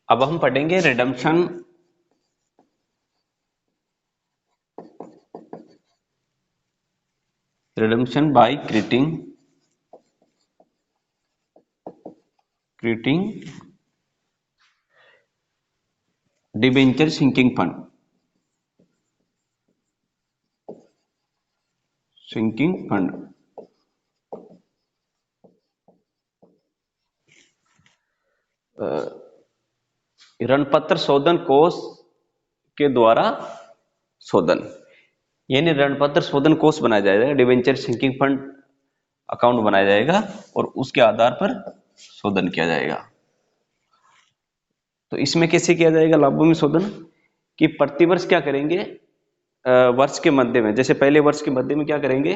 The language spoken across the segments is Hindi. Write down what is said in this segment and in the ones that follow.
अब हम पढ़ेंगे redemption by creating debenture sinking fund. ऋणपत्र शोधन कोष के द्वारा शोधन, यानी ऋणपत्र शोधन कोष बनाया जाएगा, डिबेंचर सिंकिंग फंड अकाउंट बनाया जाएगा और उसके आधार पर शोधन किया जाएगा। तो इसमें कैसे किया जाएगा लाभों में शोधन, कि प्रतिवर्ष क्या करेंगे, वर्ष के मध्य में, जैसे पहले वर्ष के मध्य में क्या करेंगे,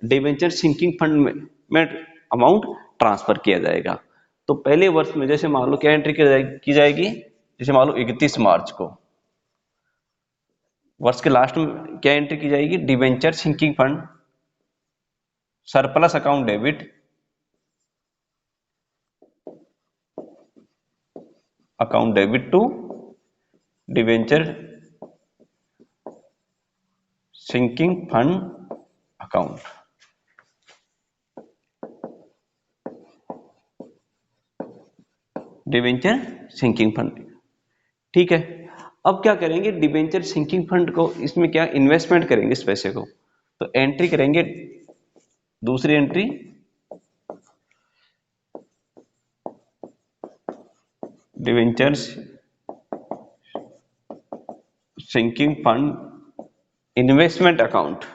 डिबेंचर सिंकिंग फंड में अमाउंट ट्रांसफर किया जाएगा। तो पहले वर्ष में जैसे मान लो क्या एंट्री की जाएगी, जैसे मान लो 31 मार्च को वर्ष के लास्ट में क्या एंट्री की जाएगी, debenture sinking fund surplus account debit to debenture sinking fund account. Debenture sinking fund, ठीक है। अब क्या करेंगे, डिबेंचर सिंकिंग फंड को इसमें क्या इन्वेस्टमेंट करेंगे इस पैसे को, तो एंट्री करेंगे, दूसरी entry debenture sinking fund investment account,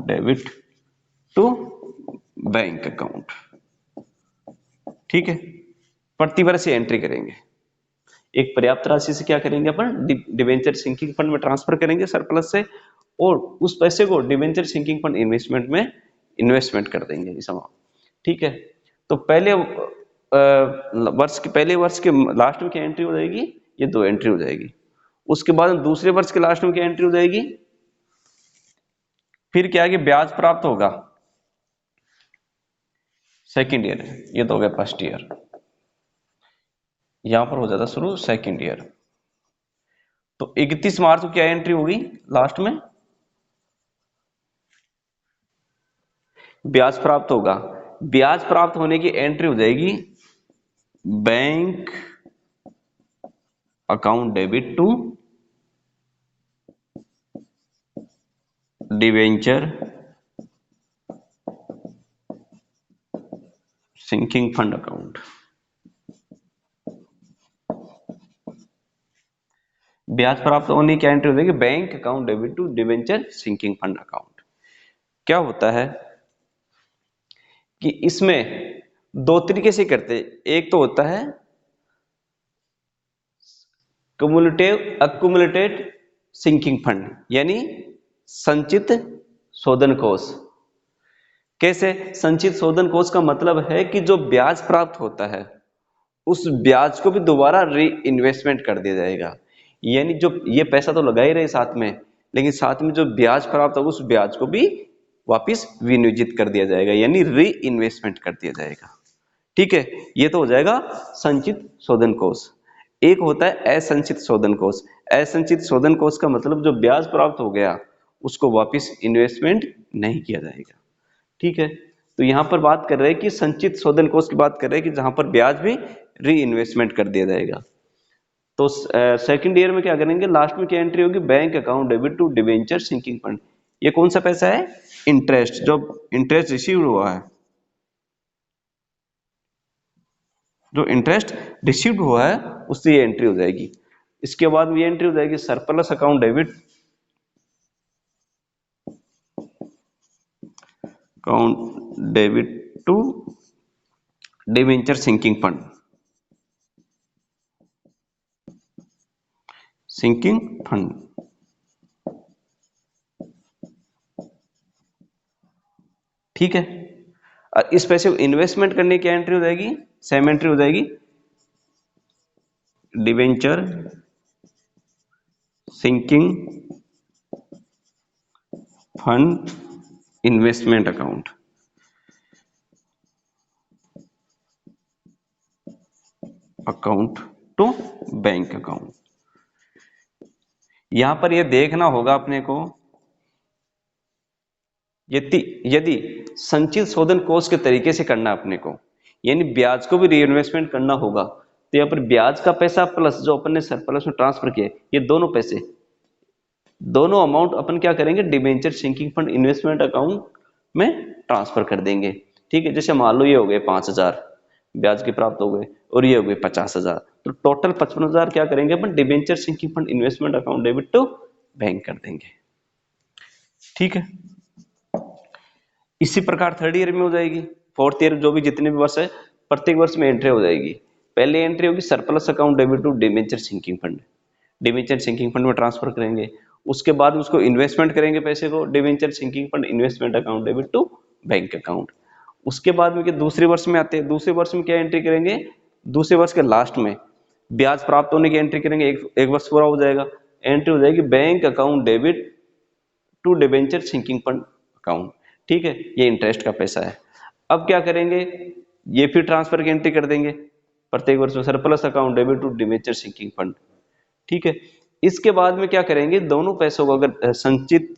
debit to bank account, ठीक है। प्रतिवर्ष एंट्री करेंगे, एक पर्याप्त राशि से क्या करेंगे अपन, डिबेंचर सिंकिंग फंड में ट्रांसफर करेंगे सरप्लस से, और उस पैसे को डिबेंचर सिंकिंग फंड इन्वेस्टमेंट में इन्वेस्टमेंट कर देंगे इस अमाउंट, ठीक है। तो पहले पहले वर्ष के लास्ट में क्या एंट्री हो जाएगी, ये दो एंट्री हो जाएगी। उसके बाद दूसरे वर्ष के लास्ट में क्या एंट्री हो जाएगी, फिर क्या है कि ब्याज प्राप्त होगा सेकेंड ईयर, ये तो हो गया फर्स्ट ईयर, यहां पर हो जाता शुरू सेकेंड ईयर। तो 31 मार्च को क्या एंट्री होगी लास्ट में, ब्याज प्राप्त होगा। ब्याज प्राप्त होने की एंट्री हो जाएगी bank account debit to debenture sinking fund account. ब्याज प्राप्त होने की एंट्री हो जाएगी bank account debit to debenture sinking fund account. क्या होता है कि इसमें दो तरीके से करते हैं, एक तो होता है अक्यूमुलेटेड सिंकिंग फंड, यानी संचित शोधन कोष। कैसे, संचित शोधन कोष का मतलब है कि जो ब्याज प्राप्त होता है उस ब्याज को भी दोबारा री इन्वेस्टमेंट कर दिया जाएगा, यानी जो ये पैसा तो लगा ही रहे साथ में, लेकिन साथ में जो ब्याज प्राप्त होगा उस ब्याज को भी वापिस विनियोजित कर दिया जाएगा, यानी री इन्वेस्टमेंट कर दिया जाएगा, ठीक है। ये तो हो जाएगा संचित शोधन कोष। एक होता है असंचित शोधन कोष। असंचित शोधन कोष का मतलब जो ब्याज प्राप्त हो गया उसको वापिस इन्वेस्टमेंट नहीं किया जाएगा, ठीक है। तो यहां पर बात कर रहे हैं कि संचित शोधन कोष की बात कर रहे हैं कि जहां पर ब्याज भी री इन्वेस्टमेंट कर दिया जाएगा। तो सेकंड ईयर में क्या करेंगे, लास्ट में क्या एंट्री होगी, bank account debit to debenture sinking fund. ये कौन सा पैसा है, इंटरेस्ट, जो इंटरेस्ट रिसीव हुआ है, जो इंटरेस्ट रिसीव्ड हुआ है उससे ये एंट्री हो जाएगी। इसके बाद ये एंट्री हो जाएगी surplus account debit to debenture sinking fund, ठीक है। और इस पैसे को इन्वेस्टमेंट करने की एंट्री हो जाएगी, सेम एंट्री हो जाएगी debenture sinking fund investment account, account to bank account. यहां पर यह देखना होगा अपने को, यदि यदि संचित शोधन कोष के तरीके से करना अपने को, यानी ब्याज को भी रीइन्वेस्टमेंट करना होगा, तो यहां पर ब्याज का पैसा प्लस जो अपन ने सरप्लस में ट्रांसफर किए, ये दोनों पैसे, दोनों अमाउंट अपन क्या करेंगे, debenture sinking fund investment account में ट्रांसफर कर देंगे। ठीक है, जैसे मान लो ये हो गए 5,000 ब्याज के प्राप्त हो गए, और ये हो गए 50,000, तो टोटल 55,000 क्या करेंगे अपन, debenture sinking fund investment account debit to bank कर देंगे। ठीक है, इसी प्रकार थर्ड ईयर में हो जाएगी, फोर्थ ईयर जो भी जितने भी वर्ष है, प्रत्येक वर्ष में एंट्री हो जाएगी। पहले एंट्री होगी surplus account debit to debenture sinking fund, debenture sinking fund में ट्रांसफर करेंगे, उसके बाद उसको इन्वेस्टमेंट करेंगे पैसे को, debenture sinking fund investment account debit to bank account. उसके बाद में दूसरे वर्ष में आते हैं, दूसरे वर्ष में क्या एंट्री करेंगे, दूसरे वर्ष के लास्ट में ब्याज प्राप्त होने की एंट्री करेंगे, एक वर्ष पूरा हो जाएगा, एंट्री हो जाएगी bank account debit to debenture sinking fund account. ठीक है, ये इंटरेस्ट का पैसा है। अब क्या करेंगे, ये फिर ट्रांसफर की एंट्री कर देंगे प्रत्येक वर्ष में, surplus account debit to debenture sinking fund. ठीक है, इसके बाद में क्या करेंगे, दोनों पैसों को अगर संचित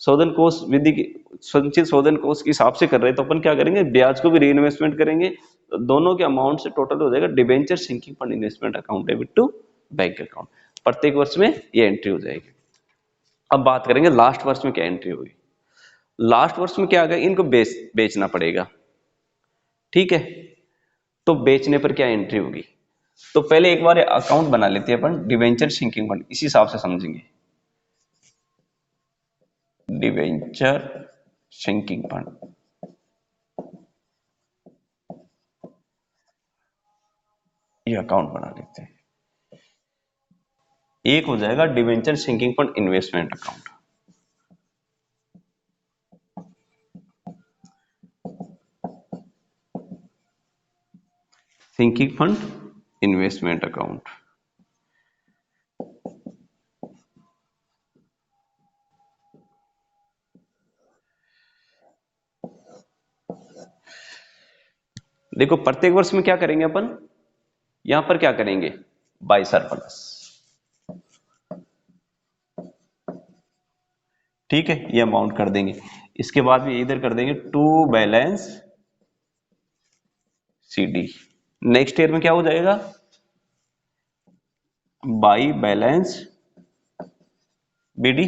शोधन कोष विधि की, संचित शोधन कोष के हिसाब से कर रहे हैं, तो अपन क्या करेंगे, ब्याज को भी री इन्वेस्टमेंट करेंगे, तो दोनों के अमाउंट से टोटल हो जाएगा debenture sinking fund investment account debit to bank account. प्रत्येक वर्ष में ये एंट्री हो जाएगी। अब बात करेंगे लास्ट वर्ष में क्या एंट्री होगी। लास्ट वर्ष में क्या आ गया, इनको बेचना पड़ेगा। ठीक है, तो बेचने पर क्या एंट्री होगी, तो पहले एक बार अकाउंट बना लेते हैं अपन, डिबेंचर सिंकिंग फंड, इसी हिसाब से समझेंगे, डिबेंचर सिंकिंग फंड। ये अकाउंट बना लेते हैं, एक हो जाएगा debenture sinking fund investment account, sinking fund investment account. देखो प्रत्येक वर्ष में क्या करेंगे अपन, यहां पर क्या करेंगे, बाय सरप्लस। ठीक है, ये अमाउंट कर देंगे, इसके बाद भी इधर कर देंगे to balance CD. Next year में क्या हो जाएगा, बाई बैलेंस बीडी।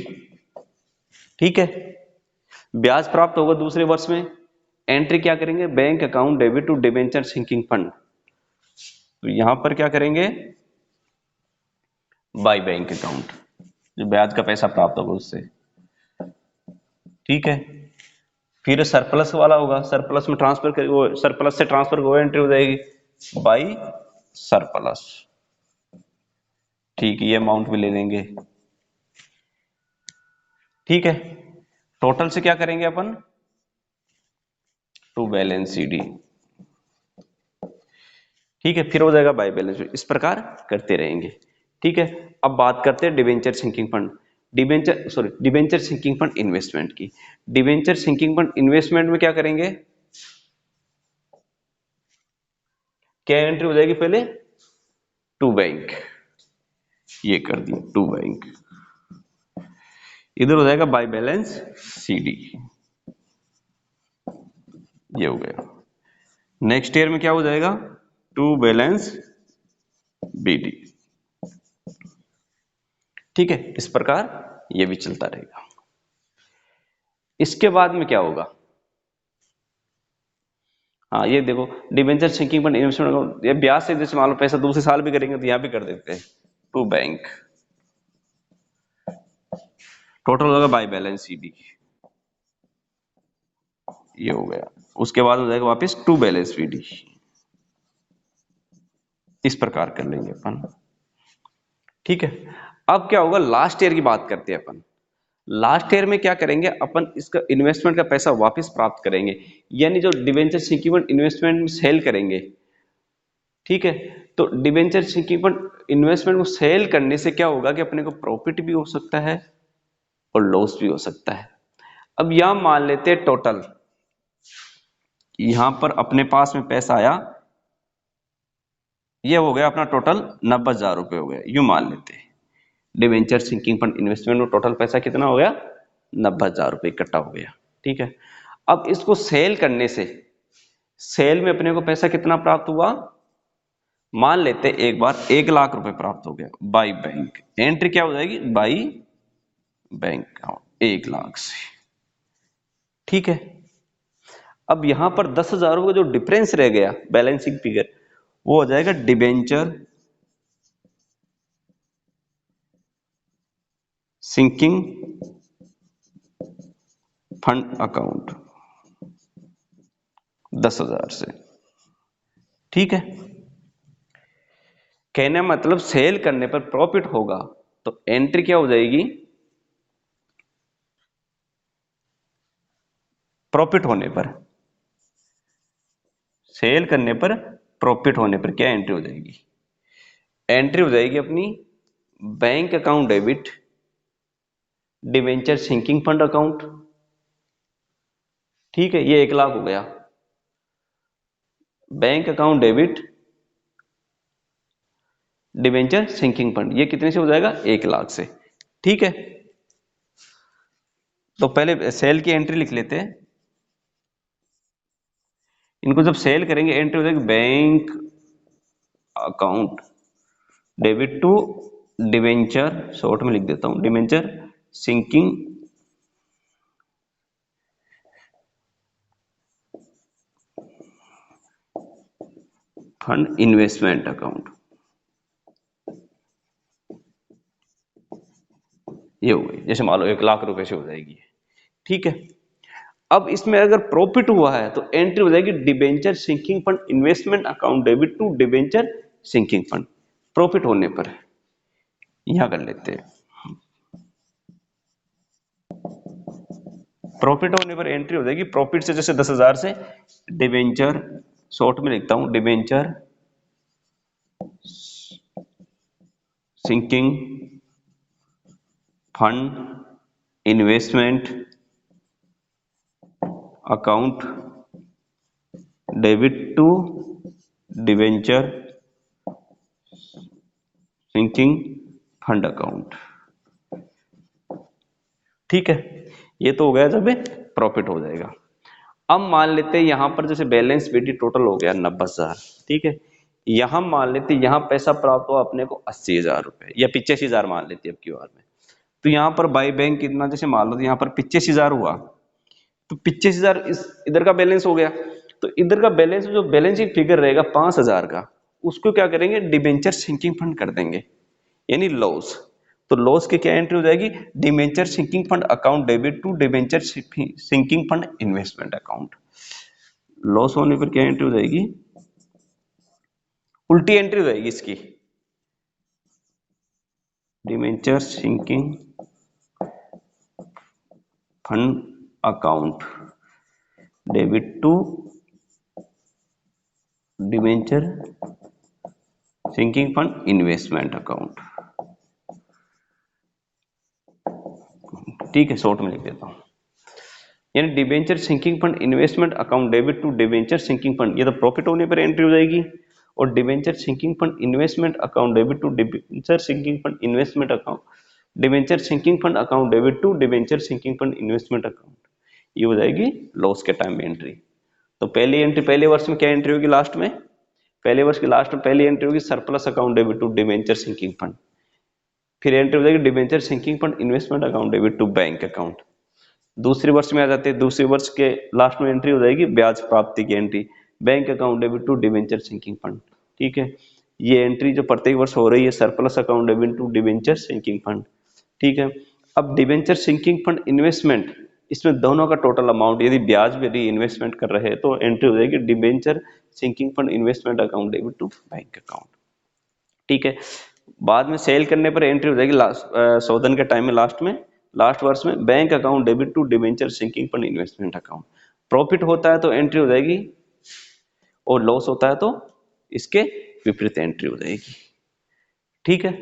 ठीक है, ब्याज प्राप्त होगा दूसरे वर्ष में, एंट्री क्या करेंगे, bank account debit to debenture sinking fund, तो यहां पर क्या करेंगे, बाई बैंक अकाउंट, जो ब्याज का पैसा प्राप्त होगा उससे। ठीक है, फिर सरप्लस वाला होगा, सरप्लस में ट्रांसफर कर, वो सरप्लस से ट्रांसफर वो एंट्री हो जाएगी बाई सरप्लस। ठीक है, ये अमाउंट भी ले लेंगे। ठीक है, टोटल से क्या करेंगे अपन, टू बैलेंस सीडी। ठीक है, फिर हो जाएगा बाय बैलेंस, इस प्रकार करते रहेंगे। ठीक है, अब बात करते हैं debenture sinking fund, debenture sinking fund investment की। डिबेंचर सिंकिंग फंड इन्वेस्टमेंट में क्या करेंगे, क्या एंट्री हो जाएगी, पहले टू बैंक, ये कर दी टू बैंक, इधर हो जाएगा बाय बैलेंस सीडी, ये हो गया। नेक्स्ट ईयर में क्या हो जाएगा, टू बैलेंस बीडी। ठीक है, इस प्रकार ये भी चलता रहेगा। इसके बाद में क्या होगा, हाँ ये देखो, debenture sinking fund investment account, ये ब्याज से जैसे मान लो पैसा दूसरे साल भी करेंगे तो यहां भी कर देते हैं टू बैंक, टोटल होगा बाय बैलेंस सीडी, ये हो गया। उसके बाद हो जाएगा वापस टू बैलेंस बीडी, इस प्रकार कर लेंगे अपन। ठीक है, अब क्या होगा, लास्ट ईयर की बात करते हैं अपन। लास्ट ईयर में क्या करेंगे अपन, इसका इन्वेस्टमेंट का पैसा वापस प्राप्त करेंगे, यानी जो डिबेंचर सिंकिंग फंड इन्वेस्टमेंट में सेल करेंगे। ठीक है, तो डिबेंचर सिंकिंग फंड इन्वेस्टमेंट को सेल करने से क्या होगा कि अपने को प्रॉफिट भी हो सकता है और लॉस भी हो सकता है। अब यहां मान लेते हैं टोटल, यहां पर अपने पास में पैसा आया, ये हो गया अपना टोटल 90,000 रुपए हो गया, यूं मान लेते हैं। डिवेंचर सिंकिंग फंड इन्वेस्टमेंट में टोटल पैसा कितना हो गया, 90,000 रुपए इकट्ठा हो गया। ठीक है, अब इसको सेल करने से, सेल में अपने को पैसा कितना प्राप्त हुआ, मान लेते एक बार 1,00,000 रुपए प्राप्त हो गया बाई बैंक। एंट्री क्या हो जाएगी, बाई बैंक अकाउंट 1,00,000 से। ठीक है, अब यहां पर 10,000 रुपए का जो डिफरेंस रह गया बैलेंसिंग फिगर, वो हो जाएगा डिबेंचर सिंकिंग फंड अकाउंट 10,000 से। ठीक है, कहने मतलब सेल करने पर प्रॉफिट होगा तो एंट्री क्या हो जाएगी, प्रॉफिट होने पर, सेल करने पर प्रॉफिट होने पर क्या एंट्री हो जाएगी, एंट्री हो जाएगी अपनी bank account debit debenture sinking fund account. ठीक है, ये 1,00,000 हो गया, bank account debit debenture sinking fund, ये कितने से हो जाएगा, 1,00,000 से। ठीक है, तो पहले सेल की एंट्री लिख लेते हैं। इनको जब सेल करेंगे एंट्री हो जाएगी bank account debit to debenture, short में लिख देता हूं, debenture sinking fund investment account, ये हो गई। जैसे मान लो 1,00,000 रुपए से हो जाएगी। ठीक है, अब इसमें अगर प्रॉफिट हुआ है तो एंट्री हो जाएगी debenture sinking fund investment account debit to debenture sinking fund, profit होने पर। यहां कर लेते हैं, प्रॉफिट होने पर एंट्री हो जाएगी, प्रॉफिट से जैसे 10,000 से डिबेंचर, शॉर्ट में लिखता हूं debenture sinking fund investment account debit to debenture sinking fund account. ठीक है, ये तो हो गया जब प्रॉफिट हो जाएगा। अब मान लेते हैं यहां पर जैसे बैलेंस बीटी टोटल हो गया 90,000। ठीक है, यहां मान लेते हैं यहां पैसा प्राप्त हुआ अपने को 80,000 रुपए या 85,000 मान लेते हैं अब की बार में। तो यहां पर बाई बैंक कितना, जैसे मान लो तो यहां पर 85,000 हुआ, तो 85,000 इस इधर का बैलेंस हो गया। तो इधर का बैलेंस, जो बैलेंसिंग फिगर रहेगा 5,000 का, उसको क्या करेंगे, डिबेंचर सिंकिंग फंड कर देंगे, यानी लॉस। तो लॉस की क्या एंट्री हो जाएगी, debenture sinking fund account debit to debenture sinking fund investment account. Loss होने पर क्या एंट्री हो जाएगी, उल्टी एंट्री हो जाएगी इसकी, debenture sinking fund account debit to debenture sinking fund investment account. ठीक है, शॉर्ट में लिख देता हूं, यानी debenture sinking fund investment account debit to debenture sinking fund, ये तो प्रॉफिट होने पर एंट्री हो जाएगी। और debenture sinking fund investment account debit to debenture sinking fund investment account, debenture sinking fund account debit to debenture sinking fund investment account, ये हो जाएगी लॉस के टाइम में एंट्री। तो पहली एंट्री पहले वर्ष में क्या एंट्री होगी, लास्ट में, पहले वर्ष के लास्ट में पहली एंट्री होगी surplus account debit to debenture sinking fund. फिर एंट्री हो जाएगी debenture sinking fund investment account debit to bank account. दूसरे वर्ष में आ जाते हैं, दूसरे वर्ष के लास्ट में एंट्री हो जाएगी ब्याज प्राप्ति की entry, bank account debit to debenture sinking fund. ठीक है, ये एंट्री जो प्रत्येक वर्ष हो रही है surplus account debit to debenture sinking fund. ठीक है, अब डिबेंचर सिंकिंग फंड इन्वेस्टमेंट, इसमें दोनों का टोटल अमाउंट, यदि ब्याज भी री इन्वेस्टमेंट कर रहे हैं तो एंट्री हो जाएगी debenture sinking fund investment account debit to bank account. ठीक है, बाद में सेल करने पर एंट्री हो जाएगी शोधन के टाइम में, लास्ट वर्ष में bank account debit to debenture sinking fund investment account. Profit होता है तो एंट्री हो जाएगी, और लॉस होता है तो इसके विपरीत एंट्री हो जाएगी। ठीक है,